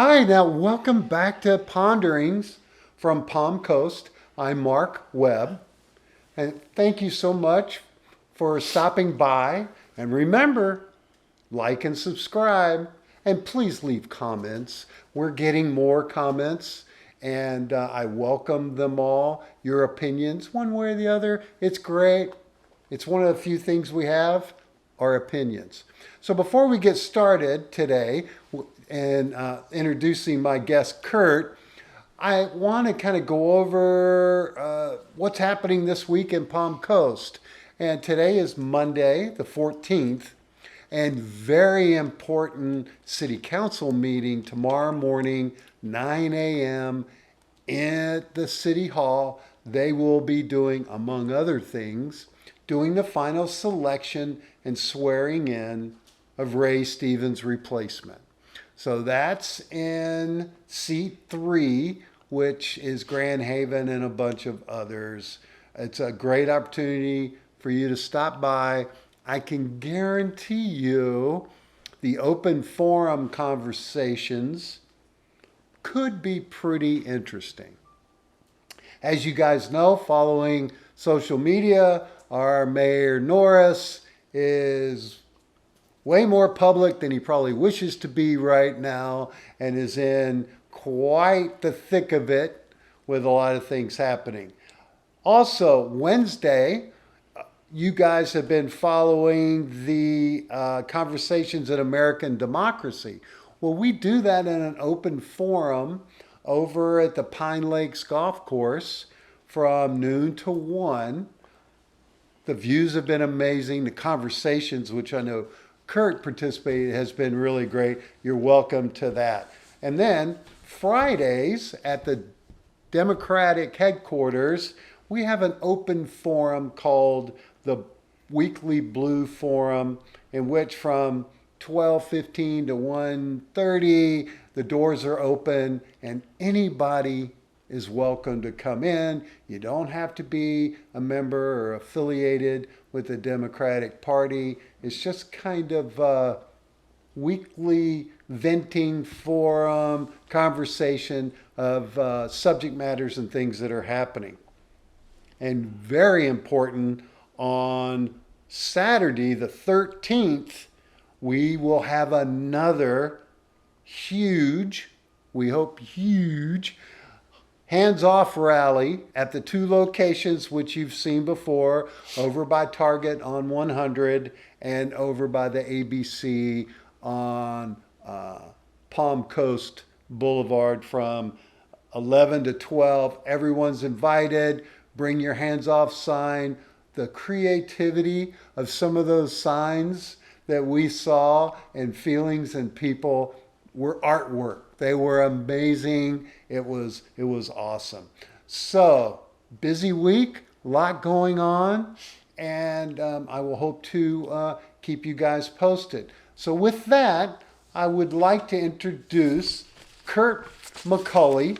Hi, now welcome back to Ponderings from Palm Coast. I'm Mark Webb, and thank you so much for stopping by. And remember, like and subscribe, and please leave comments. We're getting more comments, and I welcome them all. Your opinions, one way or the other, it's great. It's one of the few things we have, our opinions. So before we get started today and introducing my guest, Kurt, I want to kind of go over what's happening this week in Palm Coast. And today is Monday, the 14th, and very important city council meeting tomorrow morning, 9 a.m. at the city hall. They will be doing, among other things, doing the final selection and swearing in of Ray Stevens' replacement. So that's in seat 3, which is Grand Haven and a bunch of others. It's a great opportunity for you to stop by. I can guarantee you the open forum conversations could be pretty interesting. As you guys know, following social media, our Mayor Norris is way more public than he probably wishes to be right now and is in quite the thick of it with a lot of things happening. Also, Wednesday, you guys have been following the conversations in American democracy. Well, we do that in an open forum over at the Pine Lakes Golf Course from noon to 1. The views have been amazing. The conversations, which I know Kurt participated, has been really great. You're welcome to that. And then Fridays at the Democratic headquarters, we have an open forum called the Weekly Blue Forum, in which from 12:15 to 1:30 the doors are open and anybody is welcome to come in. You don't have to be a member or affiliated with the Democratic Party. It's just kind of a weekly venting forum conversation of subject matters and things that are happening. And very important, on Saturday, the 13th, we will have another huge, we hope huge, hands-off rally at the 2 locations which you've seen before, over by Target on 100 and over by the ABC on Palm Coast Boulevard from 11 to 12. Everyone's invited. Bring your hands-off sign. The creativity of some of those signs that we saw and feelings and people were artwork. They were amazing. It was awesome. So, busy week, a lot going on, and I will hope to keep you guys posted. So with that, I would like to introduce Kurt McCauley.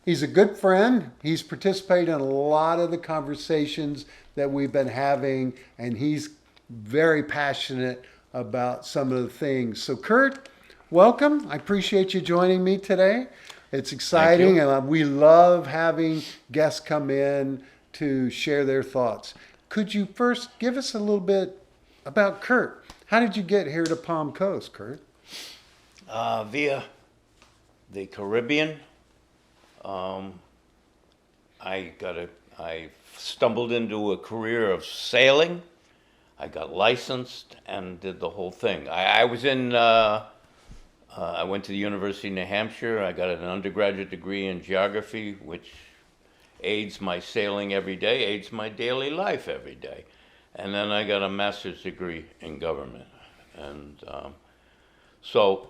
He's a good friend. He's participated in a lot of the conversations that we've been having, and he's very passionate about some of the things. So Kurt, welcome. I appreciate you joining me today. It's exciting, and we love having guests come in to share their thoughts. Could you first give us a little bit about Kurt? How did you get here to Palm Coast, Kurt? Via the Caribbean. I stumbled into a career of sailing. I got licensed and did the whole thing. I went to the University of New Hampshire. I got an undergraduate degree in geography, which aids my sailing every day, aids my daily life every day. And then I got a master's degree in government. And so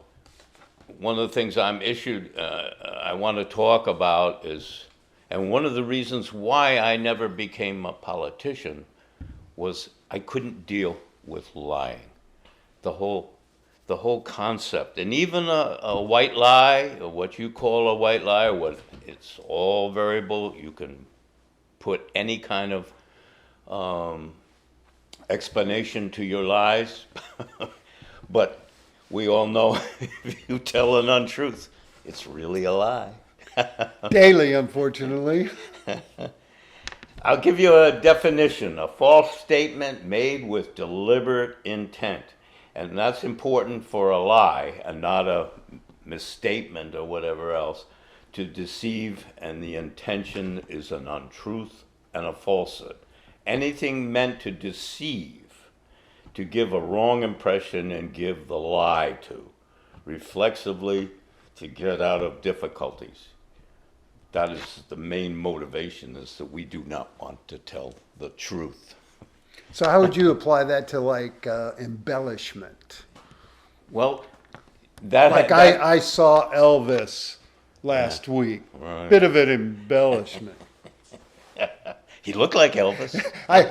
one of the things I want to talk about is, and one of the reasons why I never became a politician was I couldn't deal with lying. The whole concept, and even a white lie, or what you call a white lie, it's all variable. You can put any kind of explanation to your lies. But we all know if you tell an untruth, it's really a lie. Daily, unfortunately. I'll give you a definition: a false statement made with deliberate intent. And that's important for a lie and not a misstatement or whatever else. To deceive, and the intention is an untruth and a falsehood. Anything meant to deceive, to give a wrong impression and give the lie to, reflexively to get out of difficulties. That is the main motivation, is that we do not want to tell the truth. So how would you apply that to like embellishment? Well, that Like I saw Elvis last week. Right. Bit of an embellishment. He looked like Elvis.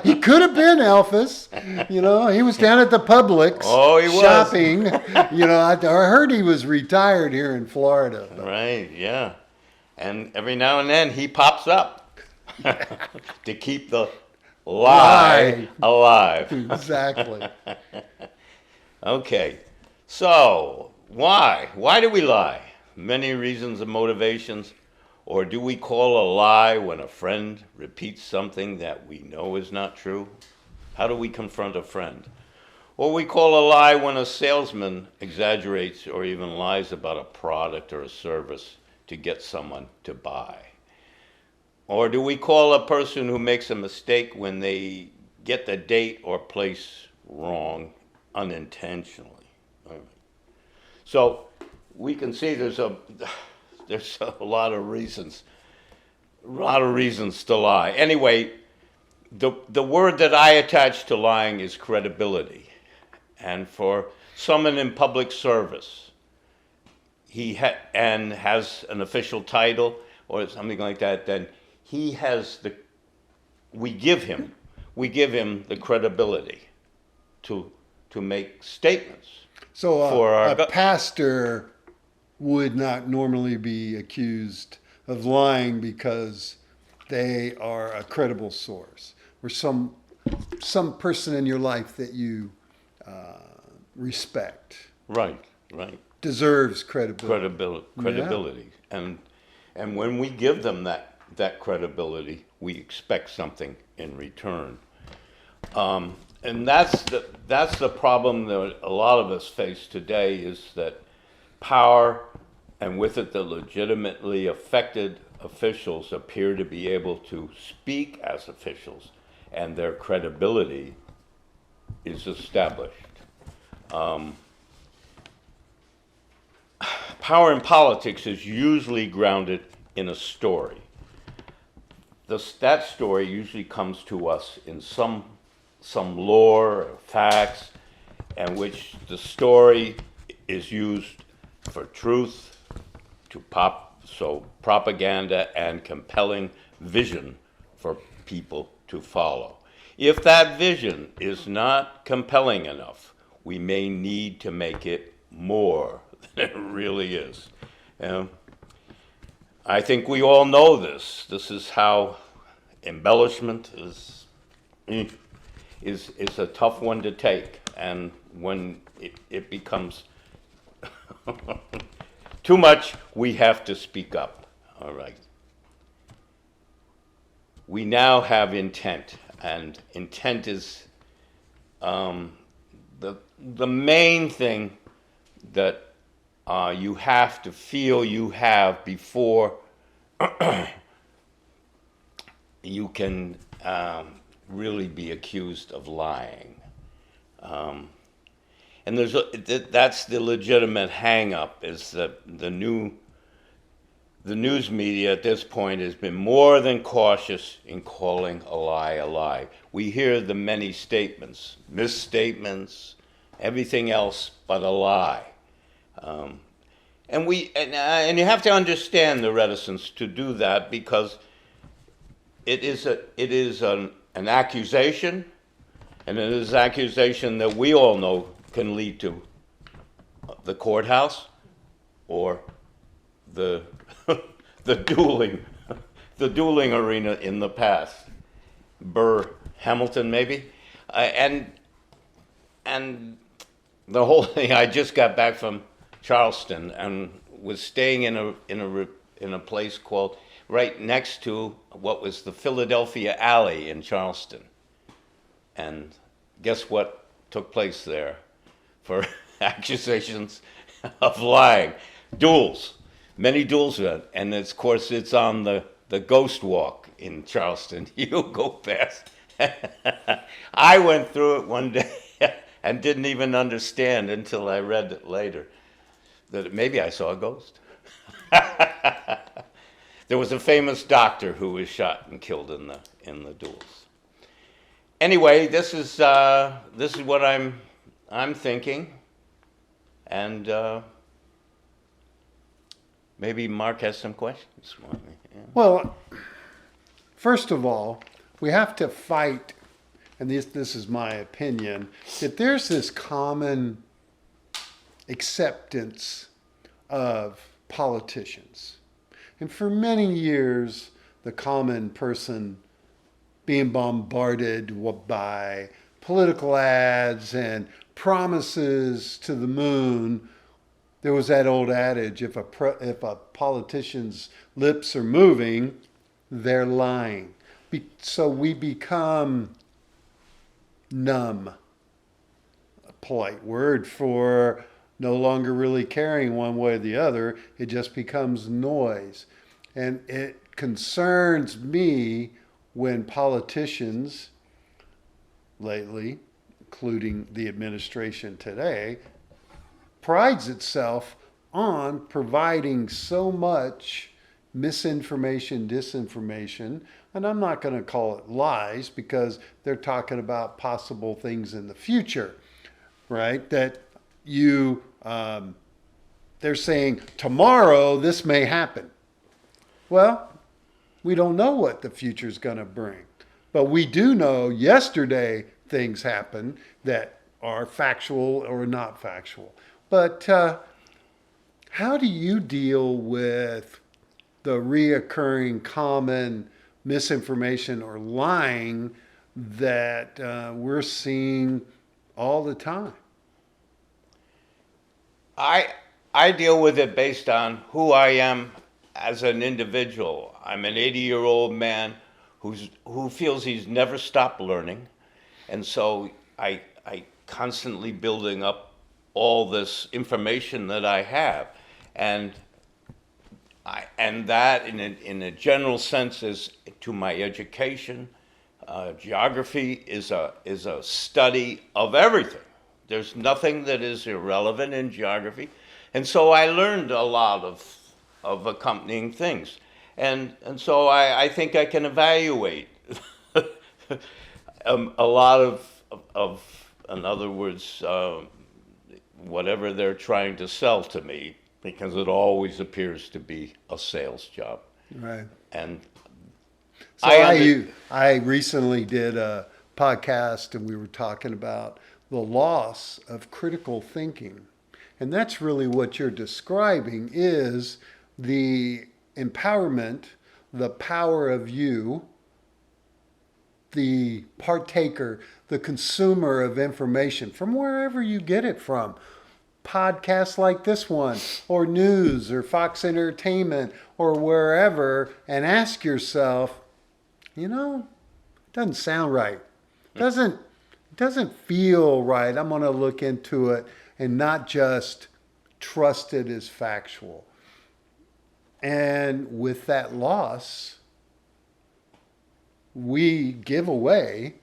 He could have been Elvis. You know, he was down at the Publix Oh, he was. shopping. You know, I heard he was retired here in Florida. Right, yeah. And every now and then he pops up to keep the lie alive. Exactly. Okay, so why? Why do we lie? Many reasons and motivations. Or do we call a lie when a friend repeats something that we know is not true? How do we confront a friend? Or we call a lie when a salesman exaggerates or even lies about a product or a service to get someone to buy. Or do we call a person who makes a mistake when they get the date or place wrong unintentionally? So we can see there's a lot of reasons to lie. Anyway, the word that I attach to lying is credibility. And for someone in public service, he has an official title or something like that, then he has we give him the credibility to make statements. So a pastor would not normally be accused of lying because they are a credible source, or some person in your life that you respect. Right. Deserves credibility. Credibility. Yeah. And when we give them that credibility, we expect something in return. And that's the problem that a lot of us face today, is that power, and with it the legitimately affected officials, appear to be able to speak as officials, and their credibility is established. Power in politics is usually grounded in a story. That story usually comes to us in some lore or facts, and which the story is used for truth, so propaganda and compelling vision for people to follow. If that vision is not compelling enough, we may need to make it more than it really is. I think we all know this. This is how embellishment is a tough one to take, and when it becomes too much, we have to speak up. All right. We now have intent, and intent is the main thing that you have to feel you have before you can really be accused of lying. And that's the legitimate hang-up, is that the news media at this point has been more than cautious in calling a lie a lie. We hear the many statements, misstatements, everything else but a lie. And you have to understand the reticence to do that, because it is an accusation, and it is an accusation that we all know can lead to the courthouse or the dueling arena in the past, Hamilton maybe, and the whole thing. I just got back from Charleston and was staying in a place called right next to what was the Philadelphia Alley in Charleston. And guess what took place there for accusations of lying? Duels. Many duels. And of course, it's on the Ghost Walk in Charleston. You go past. I went through it one day and didn't even understand until I read it later that maybe I saw a ghost. There was a famous doctor who was shot and killed in the duels. Anyway, this is what I'm thinking, and maybe Mark has some questions for me. Yeah. Well, first of all, we have to fight, and this is my opinion, that there's this common acceptance of politicians. And for many years, the common person being bombarded by political ads and promises to the moon. There was that old adage, if a politician's lips are moving, they're lying. So we become numb, a polite word for no longer really caring one way or the other. It just becomes noise. And it concerns me when politicians lately, including the administration today, prides itself on providing so much misinformation, disinformation, and I'm not going to call it lies because they're talking about possible things in the future, right? That they're saying tomorrow this may happen. Well, we don't know what the future's going to bring, but we do know yesterday things happen that are factual or not factual. But how do you deal with the reoccurring common misinformation or lying that we're seeing all the time? I deal with it based on who I am as an individual. I'm an 80-year-old man who feels he's never stopped learning, and so I constantly building up all this information that I have, and that in a general sense is to my education. Geography is a study of everything. There's nothing that is irrelevant in geography. And so I learned a lot of accompanying things. And so I think I can evaluate a lot of, in other words, whatever they're trying to sell to me, because it always appears to be a sales job. Right. And so I recently did a podcast and we were talking about the loss of critical thinking. And that's really what you're describing is the empowerment, the power of you, the partaker, the consumer of information from wherever you get it from. Podcasts like this one, or news, or Fox Entertainment, or wherever, and ask yourself, it doesn't sound right. Doesn't feel right. I'm going to look into it and not just trust it as factual. And with that loss, we give away,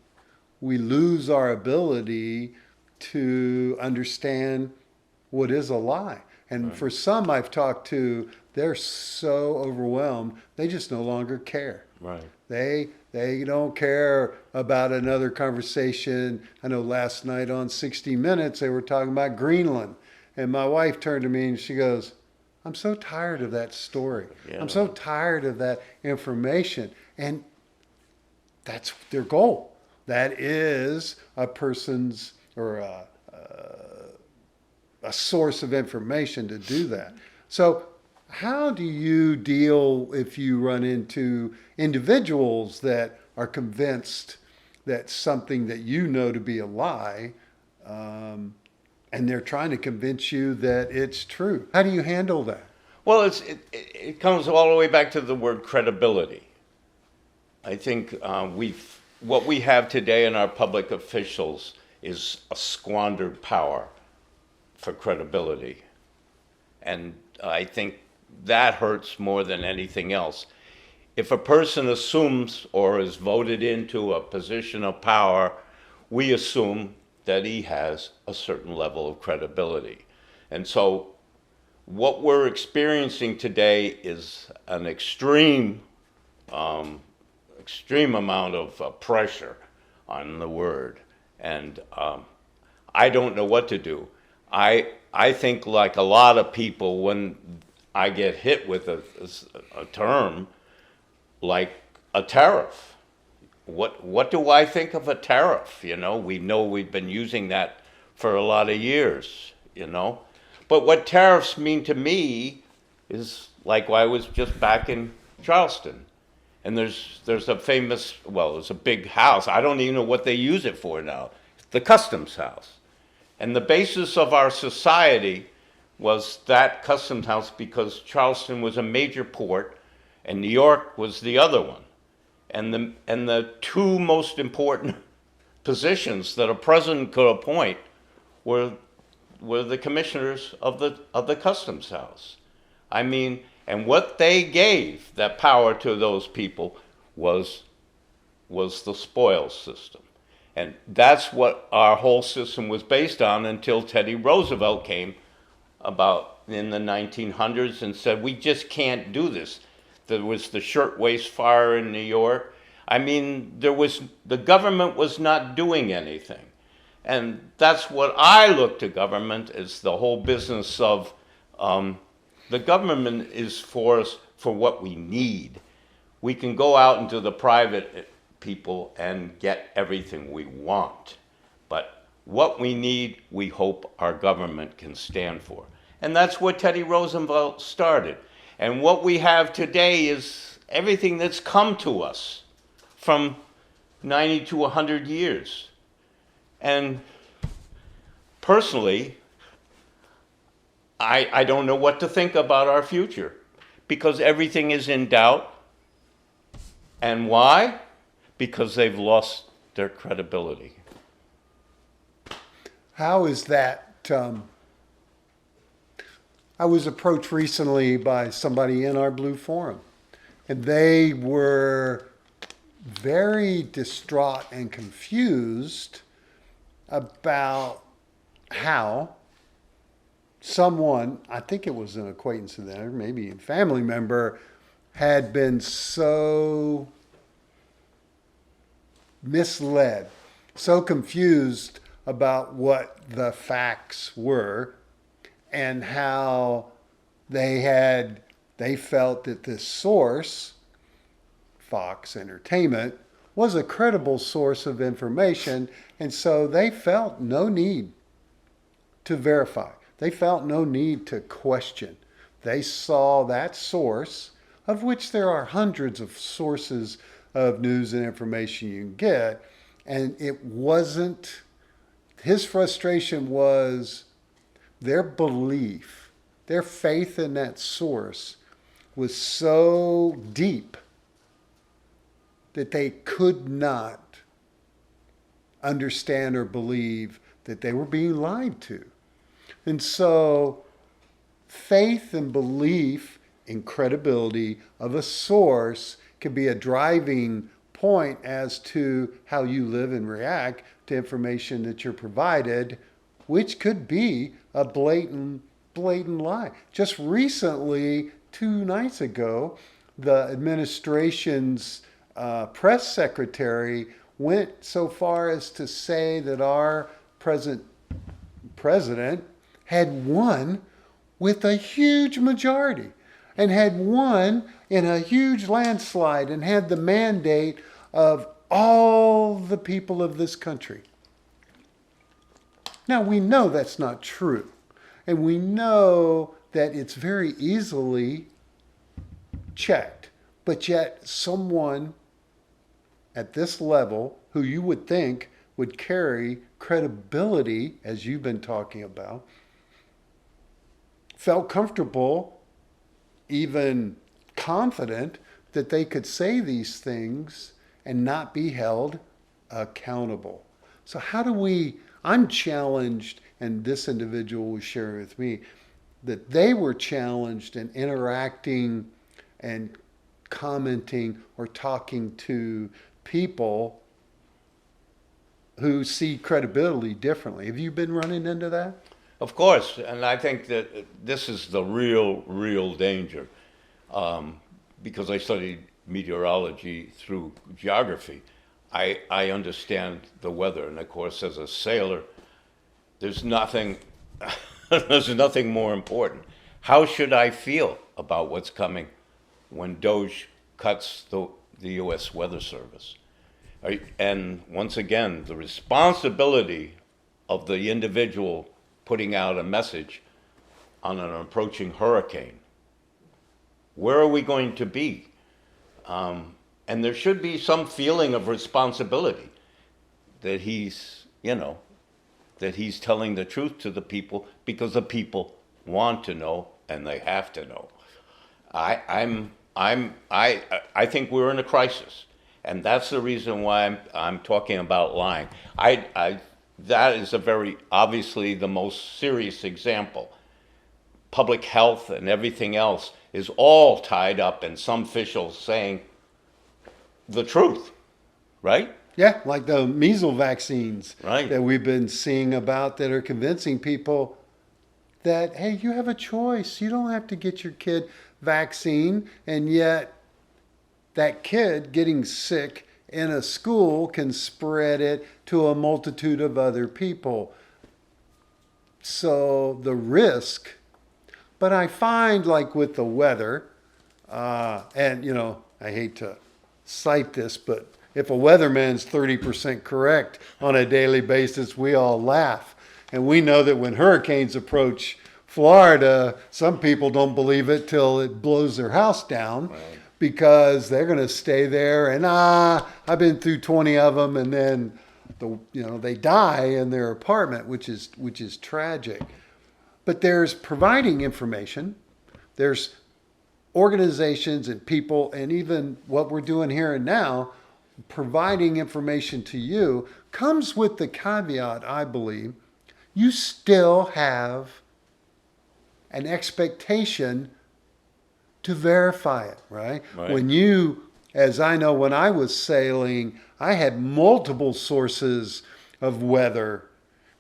we lose our ability to understand what is a lie. And for some I've talked to, they're so overwhelmed, they just no longer care. right. They don't care about another conversation. I know last night on 60 Minutes, they were talking about Greenland. And my wife turned to me and she goes, I'm so tired of that story. Yeah. I'm so tired of that information. And that's their goal. That is a person's or a source of information to do that. So how do you deal if you run into individuals that are convinced that something that you know to be a lie, and they're trying to convince you that it's true. How do you handle that? Well, it comes all the way back to the word credibility. I think what we have today in our public officials is a squandered power for credibility. And I think that hurts more than anything else. If a person assumes or is voted into a position of power, we assume that he has a certain level of credibility. And so what we're experiencing today is an extreme amount of pressure on the word. And I don't know what to do. I think, like a lot of people, when I get hit with a term like a tariff, what do I think of a tariff? We know we've been using that for a lot of years, But what tariffs mean to me is like I was just back in Charleston. And there's a famous, it's a big house. I don't even know what they use it for now. The customs house. And the basis of our society was that customs house because Charleston was a major port and New York was the other one. And the two most important positions that a president could appoint were the commissioners of the customs house. I mean, and what they gave that power to those people was the spoils system. And that's what our whole system was based on until Teddy Roosevelt came about in the 1900s and said, we just can't do this. There was the shirtwaist fire in New York. I mean, the government was not doing anything. And that's what I look to government as the whole business of the government is for us for what we need. We can go out into the private people and get everything we want. But what we need, we hope our government can stand for. And that's what Teddy Roosevelt started. And what we have today is everything that's come to us from 90 to 100 years. And personally, I don't know what to think about our future because everything is in doubt. And why? Because they've lost their credibility. How is that? I was approached recently by somebody in our Blue Forum, and they were very distraught and confused about how someone, I think it was an acquaintance of theirs, maybe a family member, had been so misled, so confused about what the facts were, and how they felt that this source, Fox Entertainment, was a credible source of information, and so they felt no need to verify. They felt no need to question. They saw that source, of which there are hundreds of sources of news and information you can get, and it wasn't, his frustration was their belief, their faith in that source was so deep that they could not understand or believe that they were being lied to. And so faith and belief in credibility of a source can be a driving point as to how you live and react to information that you're provided, which could be a blatant lie. Just recently, 2 nights ago, the administration's press secretary went so far as to say that our present president had won with a huge majority and had won in a huge landslide and had the mandate of all the people of this country. Now, we know that's not true. And we know that it's very easily checked. But yet someone at this level, who you would think would carry credibility, as you've been talking about, felt comfortable, even confident that they could say these things and not be held accountable. So I'm challenged, and this individual was sharing with me, that they were challenged in interacting and commenting or talking to people who see credibility differently. Have you been running into that? Of course, and I think that this is the real danger, because I studied meteorology through geography. I understand the weather, and of course, as a sailor, there's nothing there's nothing more important. How should I feel about what's coming when Doge cuts the U.S. Weather Service? And once again, the responsibility of the individual putting out a message on an approaching hurricane. Where are we going to be? And there should be some feeling of responsibility that he's telling the truth to the people, because the people want to know and they have to know. I think we're in a crisis, and that's the reason why I'm talking about lying. That is a very obviously the most serious example. Public health and everything else is all tied up in some officials saying the truth, right? Yeah, like the measles vaccines Right. that we've been seeing about, that are convincing people that, hey, you have a choice. You don't have to get your kid vaccine, and yet that kid getting sick in a school can spread it to a multitude of other people. So the risk, but I find, like with the weather, and I hate to cite this, but if a weatherman's 30% correct on a daily basis, we all laugh. And we know that when hurricanes approach Florida, some people don't believe it till it blows their house down. Right. Because they're going to stay there, and I've been through 20 of them, and then they die in their apartment, which is tragic. But there's providing information. There's organizations and people, and even what we're doing here and now, providing information to you, comes with the caveat, I believe, you still have an expectation to verify it, right? Right. As I know, when I was sailing, I had multiple sources of weather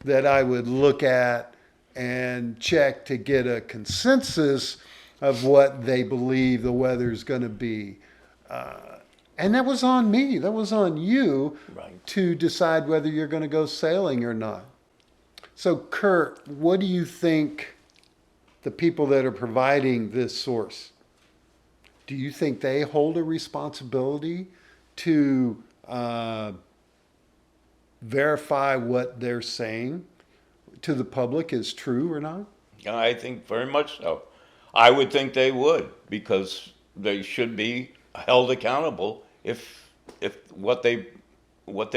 that I would look at and check to get a consensus of what they believe the weather's going to be. And that was on me. That was on you, Right. to decide whether you're going to go sailing or not. So, Kurt, what do you think the people that are providing this source, do you think they hold a responsibility to verify what they're saying to the public is true or not? I think very much so. I would think they would, because they should be held accountable if what they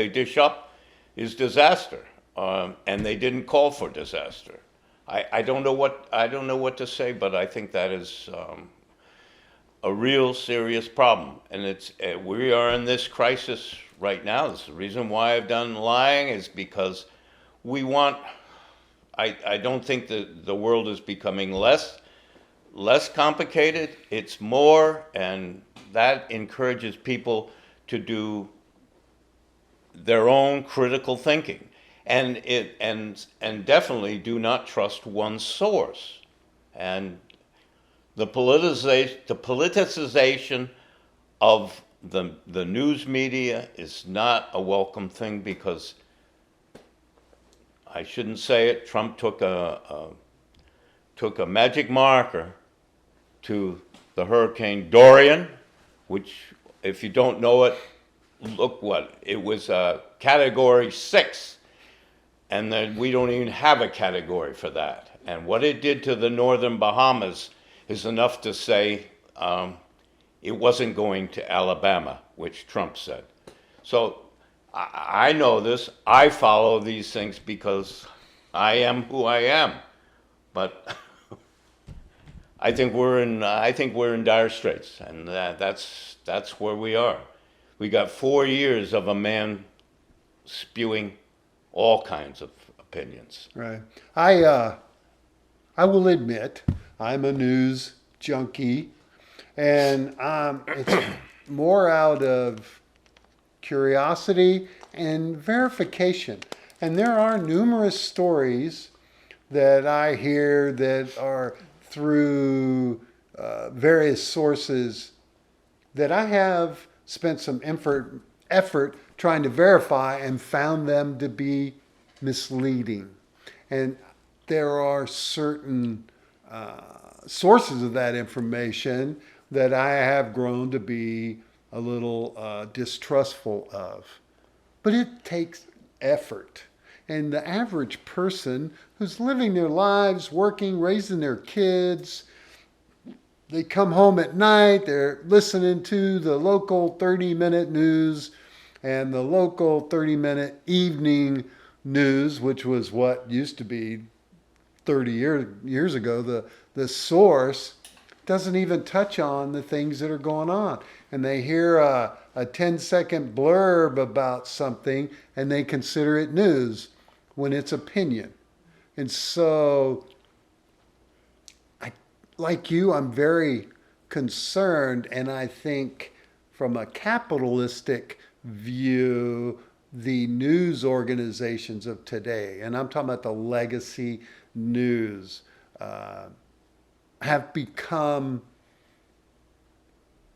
dish up is disaster, and they didn't call for disaster. I don't know what to say, but I think that is a real serious problem, and we are in this crisis right now. This is the reason why I've done lying, is because we want. I don't think the world is becoming less complicated. It's more, and that encourages people to do their own critical thinking, and definitely do not trust one source. And the politicization of the news media is not a welcome thing, because I shouldn't say it, Trump took a magic marker to the Hurricane Dorian, which, if you don't know it, look what it was, a Category 6, and then we don't even have a category for that. And what it did to the northern Bahamas is enough to say it wasn't going to Alabama, which Trump said. So I know this. I follow these things because I am who I am. But I think we're in dire straits, and that's where we are. We got 4 years of a man spewing all kinds of opinions. Right. I will admit I'm a news junkie, and it's more out of curiosity and verification. And there are numerous stories that I hear that are through various sources that I have spent some effort trying to verify and found them to be misleading. And there are certain sources of that information that I have grown to be a little distrustful of. But it takes effort. And the average person who's living their lives, working, raising their kids, they come home at night, they're listening to the local 30-minute news and the local 30-minute evening news, which was what used to be 30 years ago. The source doesn't even touch on the things that are going on. And they hear a 10-second blurb about something and they consider it news when it's opinion. And so, like you, I'm very concerned, and I think from a capitalistic view, the news organizations of today, and I'm talking about the legacy news, have become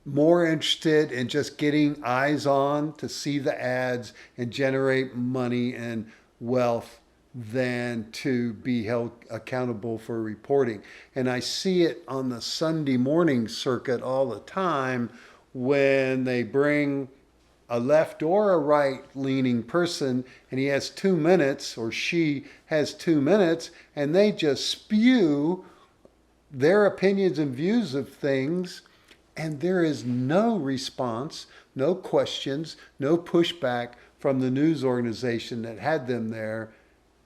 more interested in just getting eyes on to see the ads and generate money and wealth than to be held accountable for reporting. And I see it on the Sunday morning circuit all the time when they bring a left or a right leaning person and he has 2 minutes or she has 2 minutes and they just spew their opinions and views of things, and there is no response, no questions, no pushback from the news organization that had them there.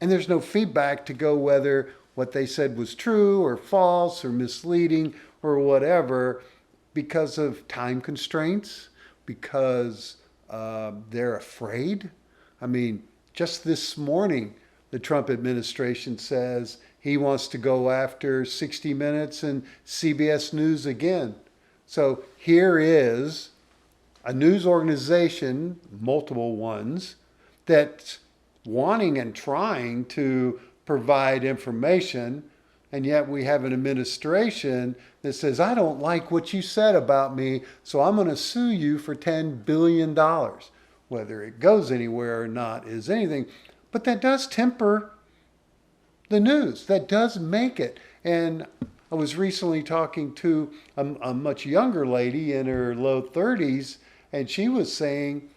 And there's no feedback to go whether what they said was true or false or misleading or whatever, because of time constraints, because they're afraid. I mean, just this morning, the Trump administration says he wants to go after 60 Minutes and CBS News again. So here is a news organization, multiple ones, that's wanting and trying to provide information, and yet we have an administration that says, I don't like what you said about me, so I'm going to sue you for $10 billion. Whether it goes anywhere or not is anything, but that does temper the news. That does make it. And I was recently talking to a much younger lady in her low 30s, and she was saying,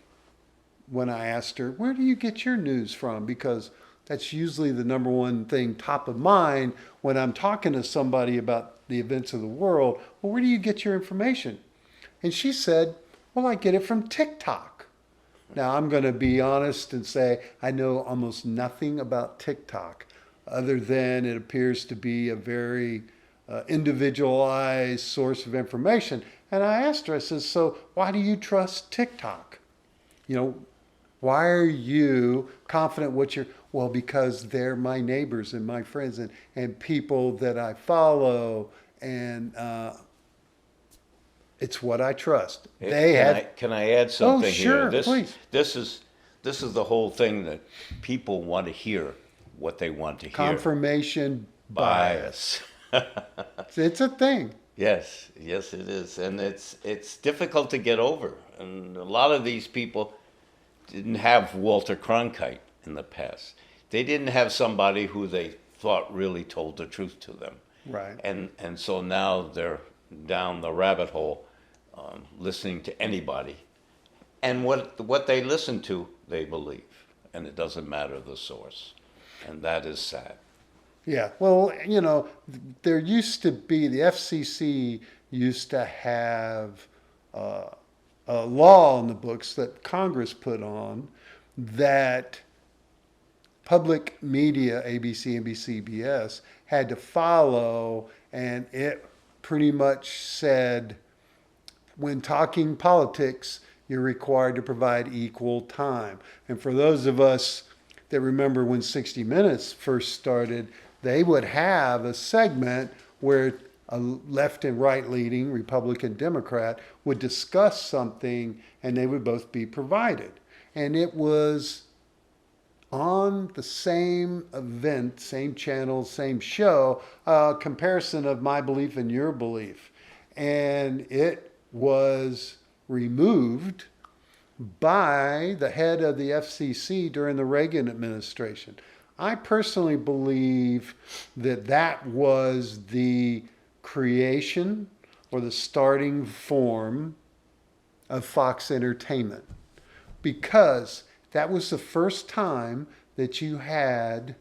when I asked her, where do you get your news from? Because that's usually the number one thing top of mind when I'm talking to somebody about the events of the world. Well, where do you get your information? And she said, well, I get it from TikTok. Now, I'm going to be honest and say I know almost nothing about TikTok other than it appears to be a very individualized source of information. And I asked her, I said, so why do you trust TikTok? Why are you confident well, because they're my neighbors and my friends and people that I follow, and it's what I trust. Can I add something sure, here? Please. This is the whole thing that people want to hear what they want to hear. Confirmation bias. It's a thing. Yes, it is, and it's difficult to get over. And a lot of these people didn't have Walter Cronkite in the past. They didn't have somebody who they thought really told the truth to them. Right. And so now they're down the rabbit hole, listening to anybody, and what they listen to, they believe, and it doesn't matter the source, and that is sad. Yeah, well, there used to be, the FCC used to have a law on the books that Congress put on that public media, ABC, NBC, CBS, had to follow, and it pretty much said, when talking politics, you're required to provide equal time. And for those of us that remember when 60 Minutes first started, they would have a segment where a left and right leaning Republican Democrat would discuss something and they would both be provided. And it was on the same event, same channel, same show, a comparison of my belief and your belief. And it was removed by the head of the FCC during the Reagan administration. I personally believe that that was the creation or the starting form of Fox Entertainment, because that was the first time that you had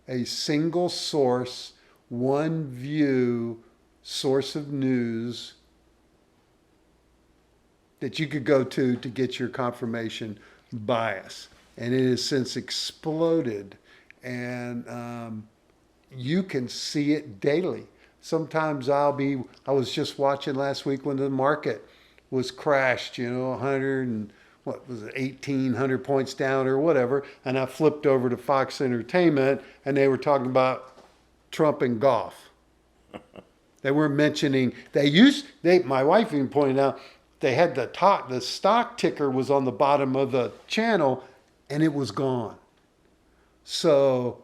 a single source, one view source of news that you could go to get your confirmation bias. And it has since exploded, and you can see it daily. Sometimes I was just watching last week when the market was crashed, 100 and what was it, 1,800 points down or whatever, and I flipped over to Fox Entertainment and they were talking about Trump and golf. They weren't mentioning, my wife even pointed out, they had the stock ticker was on the bottom of the channel and it was gone. So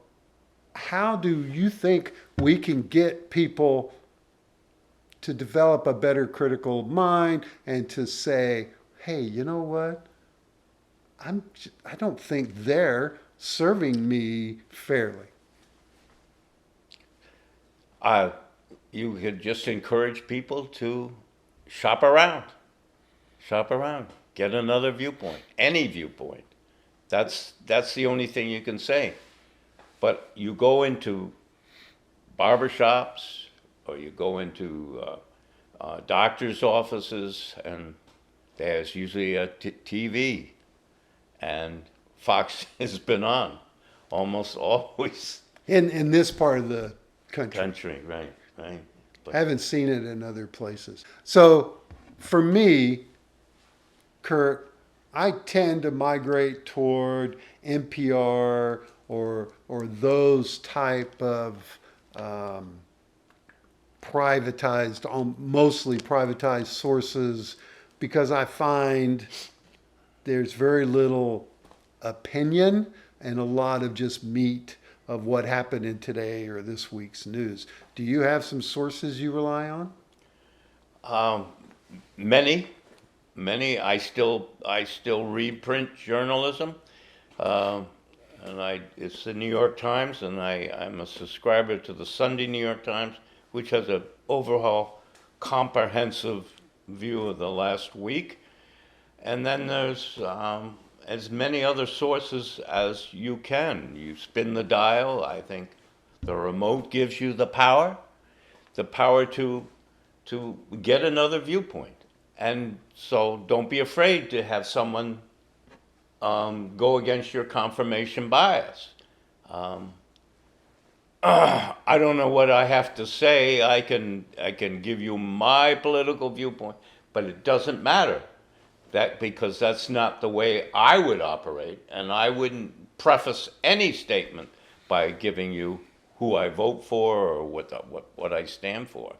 how do you think we can get people to develop a better critical mind and to say, hey, you know what? I don't think they're serving me fairly. You could just encourage people to shop around. Shop around. Get another viewpoint. Any viewpoint. That's the only thing you can say. But you go into barbershops or you go into doctor's offices, and there's usually a TV, and Fox has been on almost always. In this part of the country. Right. I haven't seen it in other places. So for me, Kurt, I tend to migrate toward NPR or those type of privatized, mostly privatized sources, because I find there's very little opinion and a lot of just meat of what happened in today or this week's news. Do you have some sources you rely on? Many. I still read print journalism, and it's the New York Times, and I'm a subscriber to the Sunday New York Times, which has an overall comprehensive view of the last week. And then there's as many other sources as you can. You spin the dial. I think the remote gives you the power to get another viewpoint. And so don't be afraid to have someone go against your confirmation bias. I don't know what I have to say. I can give you my political viewpoint, but it doesn't matter. Because that's not the way I would operate, and I wouldn't preface any statement by giving you who I vote for or what I stand for.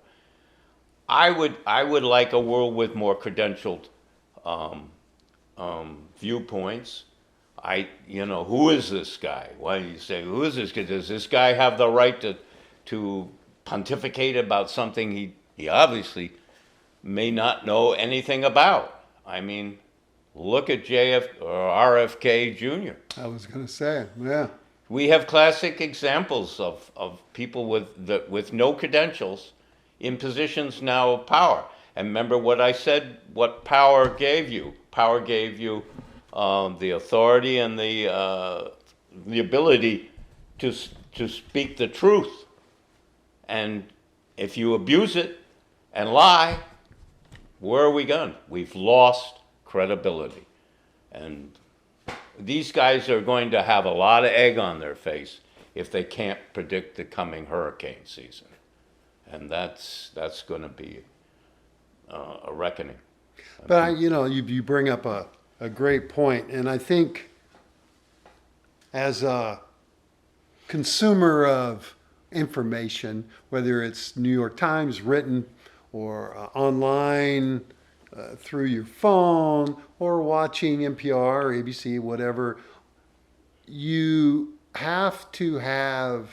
I would like a world with more credentialed viewpoints. Who is this guy? Why do you say, who is this guy? Does this guy have the right to pontificate about something he obviously may not know anything about? I mean, look at RFK Jr. I was going to say, yeah. We have classic examples of people with no credentials in positions now of power. And remember what I said, what power gave you. Power gave you the authority and the ability to speak the truth. And if you abuse it and lie, where are we going? We've lost credibility. And these guys are going to have a lot of egg on their face if they can't predict the coming hurricane season. And that's going to be a reckoning. But you bring up a great point, and I think as a consumer of information, whether it's New York Times written or online through your phone or watching NPR or ABC, whatever, you have to have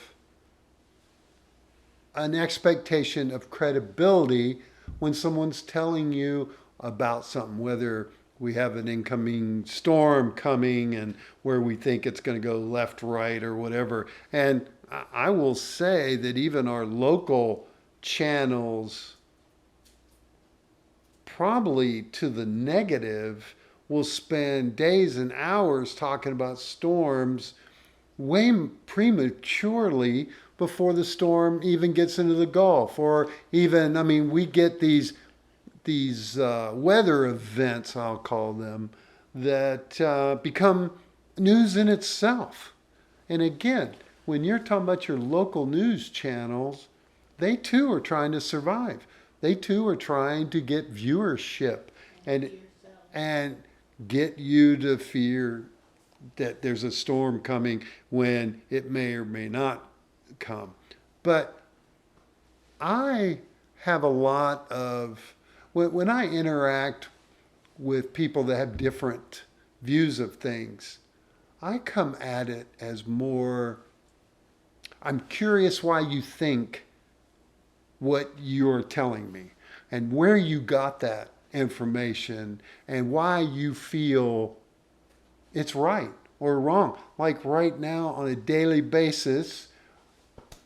an expectation of credibility when someone's telling you about something, whether we have an incoming storm coming and where we think it's going to go left, right, or whatever. And I will say that even our local channels, probably to the negative, will spend days and hours talking about storms way prematurely before the storm even gets into the Gulf. Or even, I mean, we get these weather events, I'll call them, that become news in itself. And again, when you're talking about your local news channels, they too are trying to survive. They too are trying to get viewership and get you to fear that there's a storm coming when it may or may not come. But I have a lot of, when I interact with people that have different views of things, I come at it as more, I'm curious why you think what you're telling me and where you got that information and why you feel it's right or wrong. Like right now on a daily basis,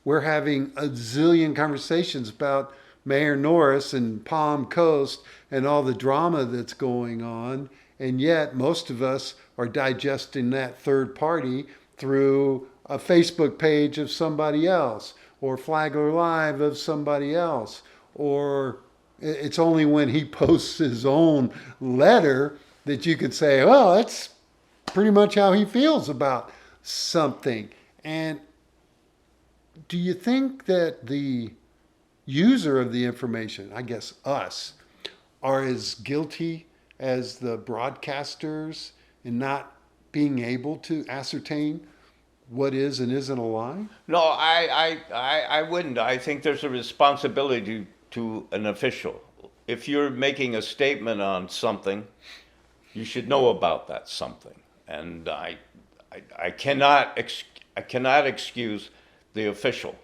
we're having a zillion conversations about Mayor Norris and Palm Coast and all the drama that's going on. And yet most of us are digesting that third party through a Facebook page of somebody else or Flagler Live of somebody else. Or it's only when he posts his own letter that you could say, well, that's pretty much how he feels about something. And do you think that the user of the information, I guess us, are as guilty as the broadcasters in not being able to ascertain what is and isn't a lie? No, I wouldn't. I think there's a responsibility to an official. If you're making a statement on something, you should know about that something. And I cannot excuse the official,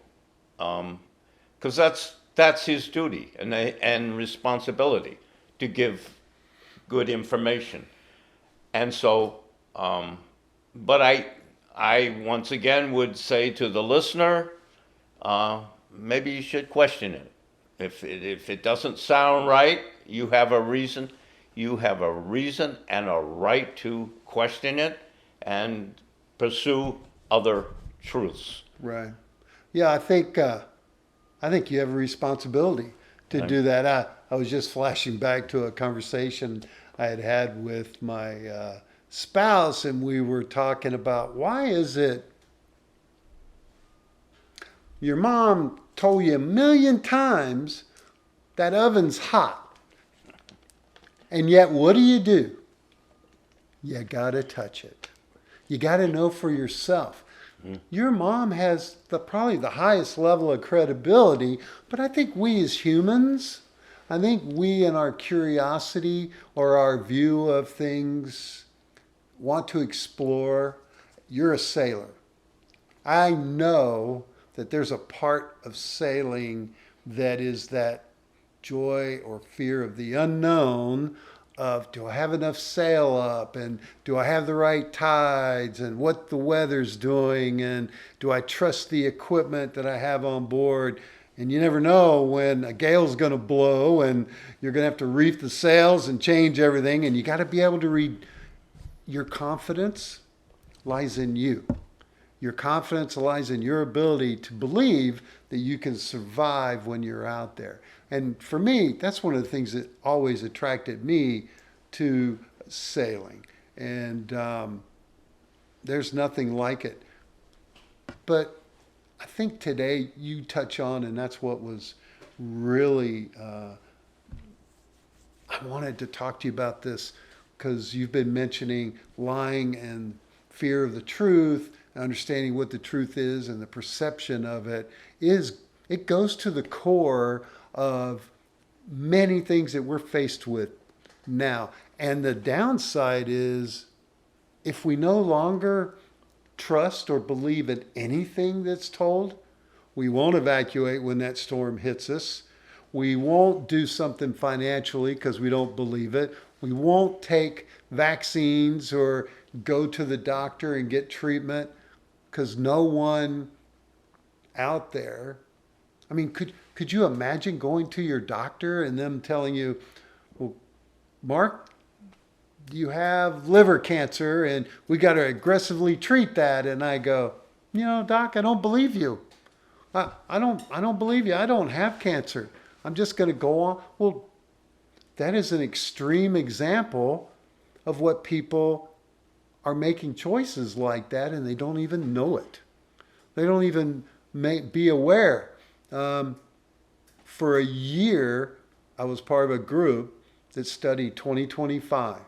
because that's his duty and responsibility to give good information. And so, but I once again would say to the listener, maybe you should question it. If it doesn't sound right, you have a reason. You have a reason and a right to question it and pursue other truths. Right. Yeah, I think you have a responsibility to do that. I was just flashing back to a conversation I had with my spouse, and we were talking about why is it your mom told you 1,000,000 times that oven's hot, and yet what do? You gotta touch it. You gotta know for yourself. Your mom has probably the highest level of credibility, but I think we as humans, I think we in our curiosity or our view of things want to explore. You're a sailor. I know that there's a part of sailing that is that joy or fear of the unknown of, do I have enough sail up, and do I have the right tides, and what the weather's doing, and do I trust the equipment that I have on board? And you never know when a gale's going to blow and you're going to have to reef the sails and change everything, and you got to be able to read. Your confidence lies in you. Your confidence lies in your ability to believe that you can survive when you're out there. And for me, that's one of the things that always attracted me to sailing. And there's nothing like it. But I think today you touch on, and that's what was really, I wanted to talk to you about this because you've been mentioning lying and fear of the truth, understanding what the truth is and the perception of it is, it goes to the core of many things that we're faced with now. And the downside is if we no longer trust or believe in anything that's told, we won't evacuate when that storm hits us. We won't do something financially because we don't believe it. We won't take vaccines or go to the doctor and get treatment because no one out there. I mean, could you imagine going to your doctor and them telling you, well, Mark, you have liver cancer and we got to aggressively treat that. And I go, doc, I don't believe you. I don't believe you. I don't have cancer. I'm just going to go on. Well, that is an extreme example of what people are making choices like that and they don't even know it. They don't even be aware. For a year, I was part of a group that studied 2025.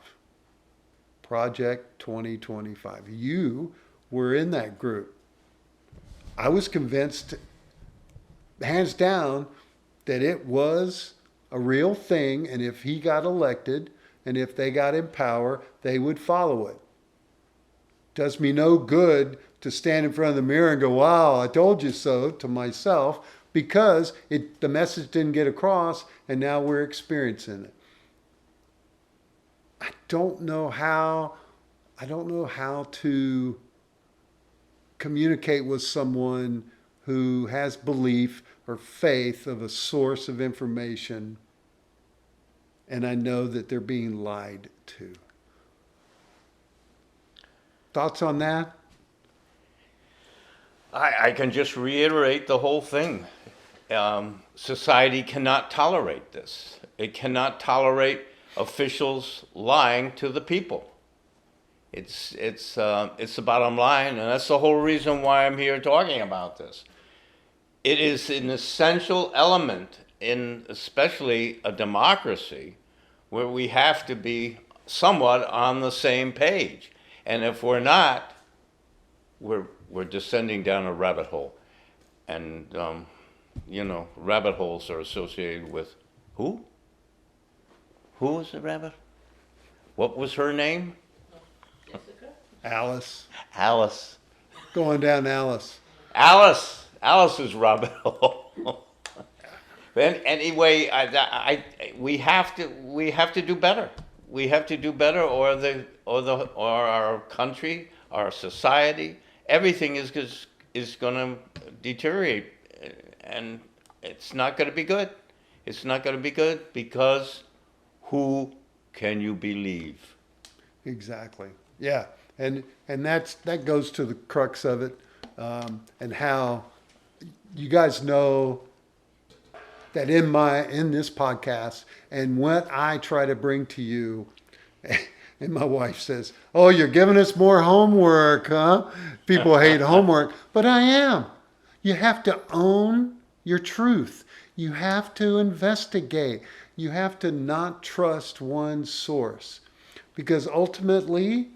Project 2025. You were in that group. I was convinced, hands down, that it was a real thing, and if he got elected, and if they got in power, they would follow it. Does me no good to stand in front of the mirror and go, wow, I told you so to myself, because the message didn't get across, and now we're experiencing it. I don't know how to communicate with someone who has belief or faith of a source of information, and I know that they're being lied to. Thoughts on that? I can just reiterate the whole thing. Society cannot tolerate this. It cannot tolerate officials lying to the people. It's the bottom line, and that's the whole reason why I'm here talking about this. It is an essential element in especially a democracy where we have to be somewhat on the same page. And if we're not, we're descending down a rabbit hole. And, rabbit holes are associated with who? Who was the rabbit? What was her name? Jessica? Alice. Alice. Going down Alice. Alice's rabbit hole. But anyway, we have to do better. We have to do better, or our country, our society, everything is going to deteriorate, and it's not going to be good. It's not going to be good because who can you believe? Exactly. Yeah, and that goes to the crux of it, and how you guys know that in this podcast and what I try to bring to you, and my wife says, "Oh, you're giving us more homework, huh?" People hate homework, but I am. You have to own your truth. You have to investigate. You have to not trust one source, because ultimately,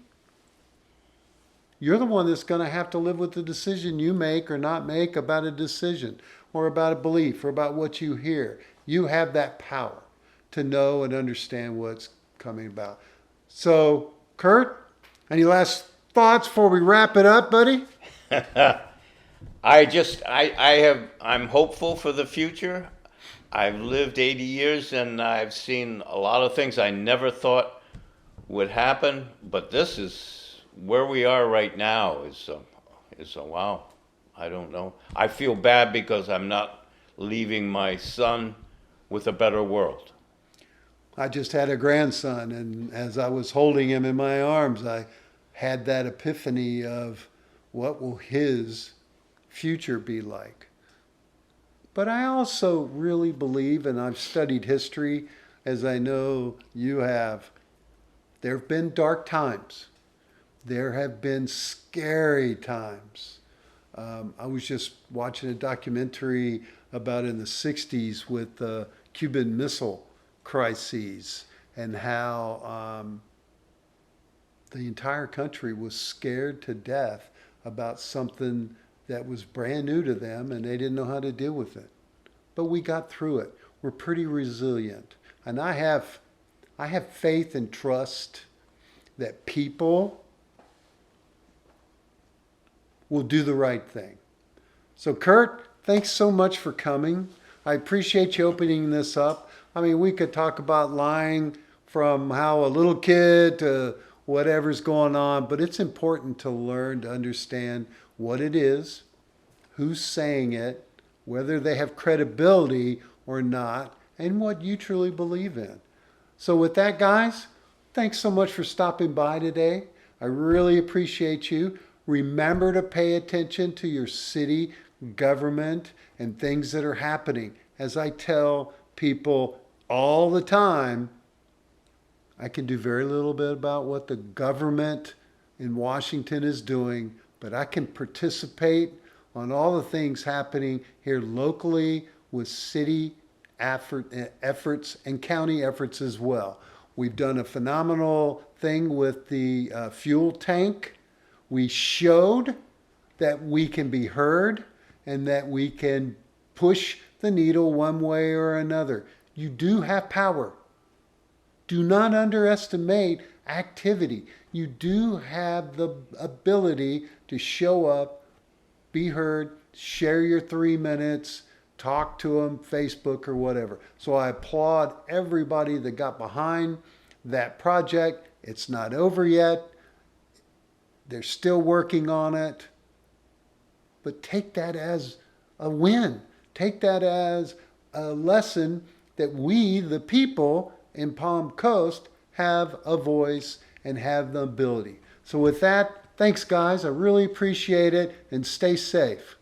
you're the one that's going to have to live with the decision you make or not make about a decision or about a belief or about what you hear. You have that power to know and understand what's coming about. So, Kurt, any last thoughts before we wrap it up, buddy? I'm hopeful for the future. I've lived 80 years and I've seen a lot of things I never thought would happen, but this is where we are right now is a wow. I don't know. I feel bad because I'm not leaving my son with a better world. I just had a grandson, and as I was holding him in my arms, I had that epiphany of what will his future be like. But I also really believe, and I've studied history, as I know you have, there have been dark times. There have been scary times. I was just watching a documentary about in the 60s with the Cuban Missile crises and how the entire country was scared to death about something that was brand new to them and they didn't know how to deal with it. But we got through it. We're pretty resilient. And I have faith and trust that people will do the right thing. So Kurt, thanks so much for coming. I appreciate you opening this up. I mean, we could talk about lying from how a little kid to whatever's going on, but it's important to learn to understand what it is, who's saying it, whether they have credibility or not, and what you truly believe in. So with that, guys, thanks so much for stopping by today. I really appreciate you. Remember to pay attention to your city government and things that are happening. As I tell people all the time, I can do very little bit about what the government in Washington is doing, but I can participate on all the things happening here locally with city efforts and county efforts as well. We've done a phenomenal thing with the fuel tank. We showed that we can be heard and that we can push the needle one way or another. You do have power. Do not underestimate activity. You do have the ability to show up, be heard, share your 3 minutes, talk to them, Facebook or whatever. So I applaud everybody that got behind that project. It's not over yet. They're still working on it. But take that as a win. Take that as a lesson that we, the people in Palm Coast, have a voice and have the ability. So with that, thanks guys. I really appreciate it and stay safe.